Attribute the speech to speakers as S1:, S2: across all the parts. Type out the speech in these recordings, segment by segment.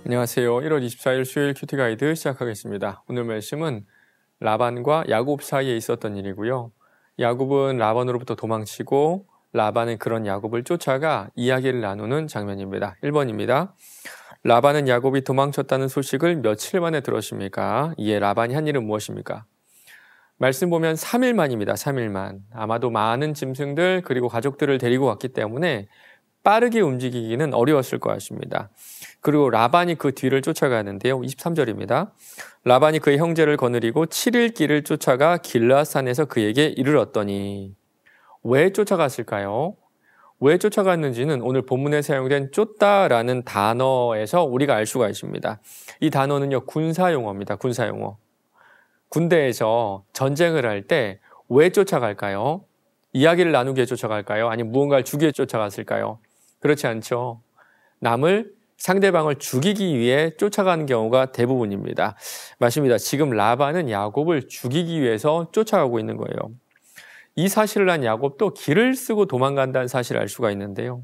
S1: 안녕하세요. 1월 24일 수요일 큐티 가이드 시작하겠습니다. 오늘 말씀은 라반과 야곱 사이에 있었던 일이고요. 야곱은 라반으로부터 도망치고 라반은 그런 야곱을 쫓아가 이야기를 나누는 장면입니다. 1번입니다. 라반은 야곱이 도망쳤다는 소식을 며칠 만에 들었습니까? 이에 라반이 한 일은 무엇입니까? 말씀 보면 3일 만입니다. 3일 만. 아마도 많은 짐승들 그리고 가족들을 데리고 왔기 때문에 빠르게 움직이기는 어려웠을 것 같습니다. 그리고 라반이 그 뒤를 쫓아가는데요. 23절입니다. 라반이 그의 형제를 거느리고 7일 길을 쫓아가 길르앗산에서 그에게 이르렀더니. 왜 쫓아갔을까요? 왜 쫓아갔는지는 오늘 본문에 사용된 쫓다라는 단어에서 우리가 알 수가 있습니다. 이 단어는요, 군사용어입니다. 군사용어. 군대에서 전쟁을 할 때 왜 쫓아갈까요? 이야기를 나누기 위해 쫓아갈까요? 아니면 무언가를 주기 위해 쫓아갔을까요? 그렇지 않죠. 상대방을 죽이기 위해 쫓아가는 경우가 대부분입니다. 맞습니다. 지금 라반은 야곱을 죽이기 위해서 쫓아가고 있는 거예요. 이 사실을 한 야곱도 길을 쓰고 도망간다는 사실을 알 수가 있는데요.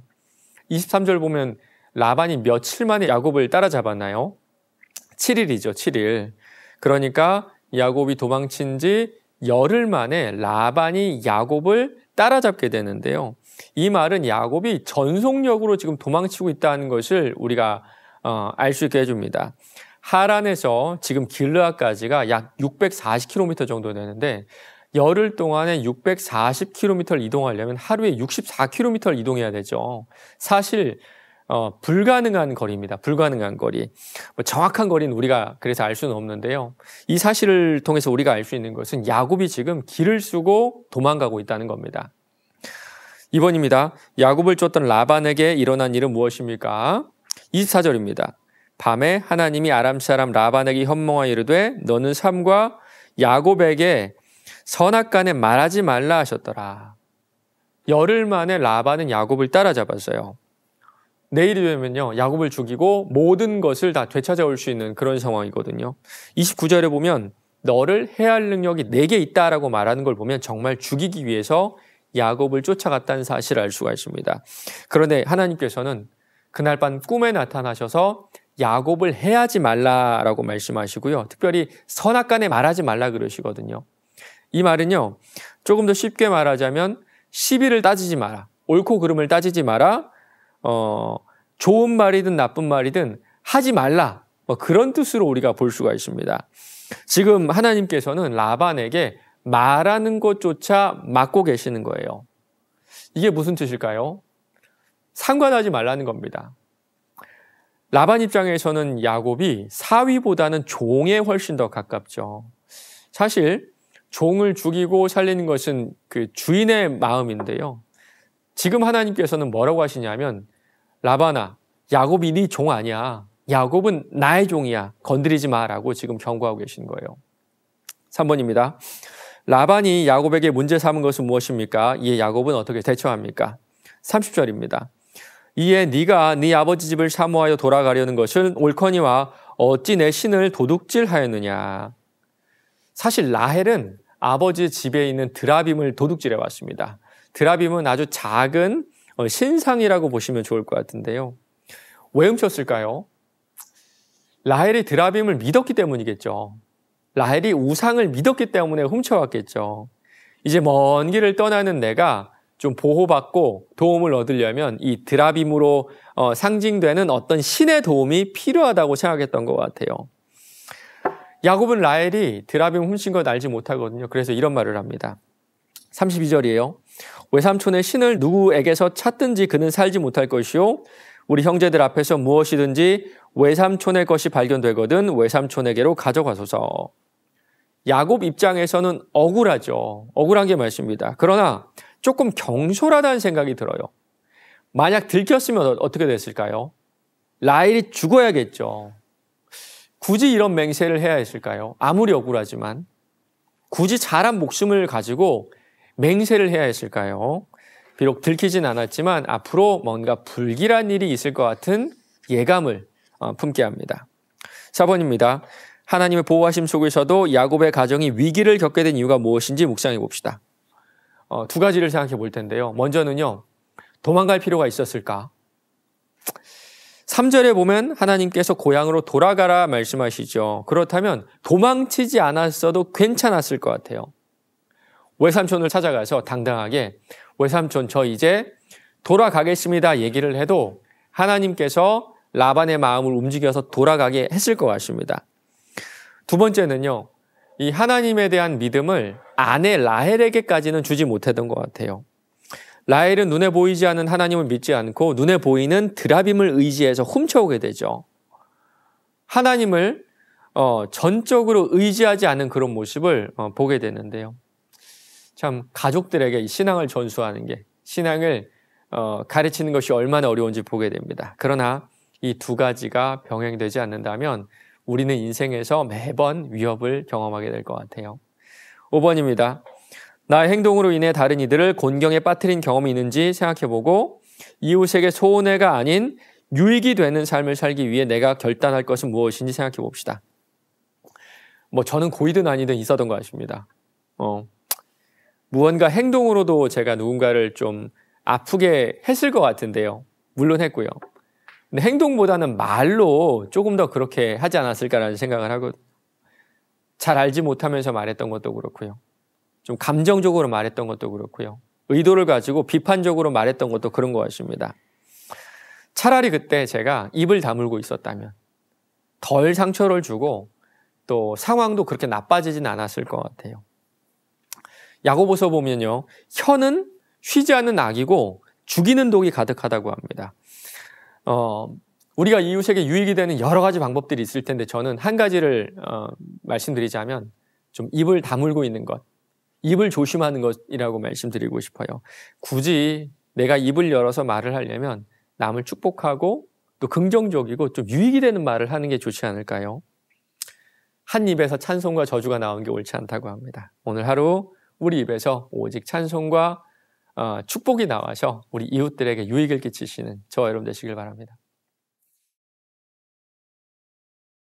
S1: 23절 보면 라반이 며칠 만에 야곱을 따라잡았나요? 7일이죠. 7일. 그러니까 야곱이 도망친 지 열흘 만에 라반이 야곱을 따라잡게 되는데요. 이 말은 야곱이 전속력으로 지금 도망치고 있다는 것을 우리가 알 수 있게 해줍니다. 하란에서 지금 길르앗까지가 약 640km 정도 되는데 열흘 동안에 640km를 이동하려면 하루에 64km를 이동해야 되죠. 사실 불가능한 거리입니다. 불가능한 거리. 정확한 거리는 우리가 그래서 알 수는 없는데요. 이 사실을 통해서 우리가 알 수 있는 것은 야곱이 지금 길을 쓰고 도망가고 있다는 겁니다. 2번입니다. 야곱을 쫓던 라반에게 일어난 일은 무엇입니까? 24절입니다. 밤에 하나님이 아람 사람 라반에게 현몽하여 이르되 너는 삼과 야곱에게 선악간에 말하지 말라 하셨더라. 열흘 만에 라반은 야곱을 따라잡았어요. 내일이 되면요, 야곱을 죽이고 모든 것을 다 되찾아올 수 있는 그런 상황이거든요. 29절에 보면 너를 해할 능력이 내게 있다라고 말하는 걸 보면 정말 죽이기 위해서 야곱을 쫓아갔다는 사실을 알 수가 있습니다. 그런데 하나님께서는 그날 밤 꿈에 나타나셔서 야곱을 해하지 말라라고 말씀하시고요. 특별히 선악간에 말하지 말라 그러시거든요. 이 말은요, 조금 더 쉽게 말하자면 시비를 따지지 마라. 옳고 그름을 따지지 마라. 좋은 말이든 나쁜 말이든 하지 말라. 그런 뜻으로 우리가 볼 수가 있습니다. 지금 하나님께서는 라반에게 말하는 것조차 막고 계시는 거예요. 이게 무슨 뜻일까요? 상관하지 말라는 겁니다. 라반 입장에서는 야곱이 사위보다는 종에 훨씬 더 가깝죠. 사실 종을 죽이고 살리는 것은 그 주인의 마음인데요. 지금 하나님께서는 뭐라고 하시냐면 라반아, 야곱이 네 종 아니야. 야곱은 나의 종이야. 건드리지 마라고 지금 경고하고 계신 거예요. 3번입니다. 라반이 야곱에게 문제 삼은 것은 무엇입니까? 이에 야곱은 어떻게 대처합니까? 30절입니다. 이에 네가 네 아버지 집을 사모하여 돌아가려는 것은 옳거니와 어찌 내 신을 도둑질하였느냐. 사실 라헬은 아버지 집에 있는 드라빔을 도둑질해 왔습니다. 드라빔은 아주 작은 신상이라고 보시면 좋을 것 같은데요. 왜 훔쳤을까요? 라헬이 드라빔을 믿었기 때문이겠죠. 라헬이 우상을 믿었기 때문에 훔쳐왔겠죠. 이제 먼 길을 떠나는 내가 좀 보호받고 도움을 얻으려면 이 드라빔으로 상징되는 어떤 신의 도움이 필요하다고 생각했던 것 같아요. 야곱은 라헬이 드라빔 훔친 걸 알지 못하거든요. 그래서 이런 말을 합니다. 32절이에요. 외삼촌의 신을 누구에게서 찾든지 그는 살지 못할 것이요. 우리 형제들 앞에서 무엇이든지 외삼촌의 것이 발견되거든 외삼촌에게로 가져가소서. 야곱 입장에서는 억울하죠. 억울한 게 맞습니다. 그러나 조금 경솔하다는 생각이 들어요. 만약 들켰으면 어떻게 됐을까요? 라헬이 죽어야겠죠. 굳이 이런 맹세를 해야 했을까요? 아무리 억울하지만 굳이 자란 목숨을 가지고 맹세를 해야 했을까요? 비록 들키진 않았지만 앞으로 뭔가 불길한 일이 있을 것 같은 예감을 품게 합니다. 4번입니다. 하나님의 보호하심 속에서도 야곱의 가정이 위기를 겪게 된 이유가 무엇인지 묵상해 봅시다. 두 가지를 생각해 볼 텐데요. 먼저는요, 도망갈 필요가 있었을까? 3절에 보면 하나님께서 고향으로 돌아가라 말씀하시죠. 그렇다면 도망치지 않았어도 괜찮았을 것 같아요. 외삼촌을 찾아가서 당당하게 외삼촌 저 이제 돌아가겠습니다 얘기를 해도 하나님께서 라반의 마음을 움직여서 돌아가게 했을 것 같습니다. 두 번째는요. 이 하나님에 대한 믿음을 아내 라헬에게까지는 주지 못했던 것 같아요. 라헬은 눈에 보이지 않는 하나님을 믿지 않고 눈에 보이는 드라빔을 의지해서 훔쳐오게 되죠. 하나님을 전적으로 의지하지 않는 그런 모습을 보게 되는데요. 참 가족들에게 신앙을 전수하는 게 신앙을 가르치는 것이 얼마나 어려운지 보게 됩니다. 그러나 이 두 가지가 병행되지 않는다면 우리는 인생에서 매번 위협을 경험하게 될 것 같아요. 5번입니다. 나의 행동으로 인해 다른 이들을 곤경에 빠뜨린 경험이 있는지 생각해보고 이웃에게 손해가 아닌 유익이 되는 삶을 살기 위해 내가 결단할 것은 무엇인지 생각해봅시다. 저는 고이든 아니든 있었던 것 같습니다. 무언가 행동으로도 제가 누군가를 좀 아프게 했을 것 같은데요. 물론 했고요. 근데 행동보다는 말로 조금 더 그렇게 하지 않았을까라는 생각을 하고 잘 알지 못하면서 말했던 것도 그렇고요. 좀 감정적으로 말했던 것도 그렇고요. 의도를 가지고 비판적으로 말했던 것도 그런 것 같습니다. 차라리 그때 제가 입을 다물고 있었다면 덜 상처를 주고 또 상황도 그렇게 나빠지진 않았을 것 같아요. 야고보서 보면요. 혀는 쉬지 않는 악이고 죽이는 독이 가득하다고 합니다. 우리가 이웃에게 유익이 되는 여러 가지 방법들이 있을 텐데 저는 한 가지를 말씀드리자면 좀 입을 다물고 있는 것, 입을 조심하는 것이라고 말씀드리고 싶어요. 굳이 내가 입을 열어서 말을 하려면 남을 축복하고 또 긍정적이고 좀 유익이 되는 말을 하는 게 좋지 않을까요? 한 입에서 찬송과 저주가 나온 게 옳지 않다고 합니다. 오늘 하루 우리 입에서 오직 찬송과 축복이 나와서 우리 이웃들에게 유익을 끼치시는 저와 여러분 되시길 바랍니다.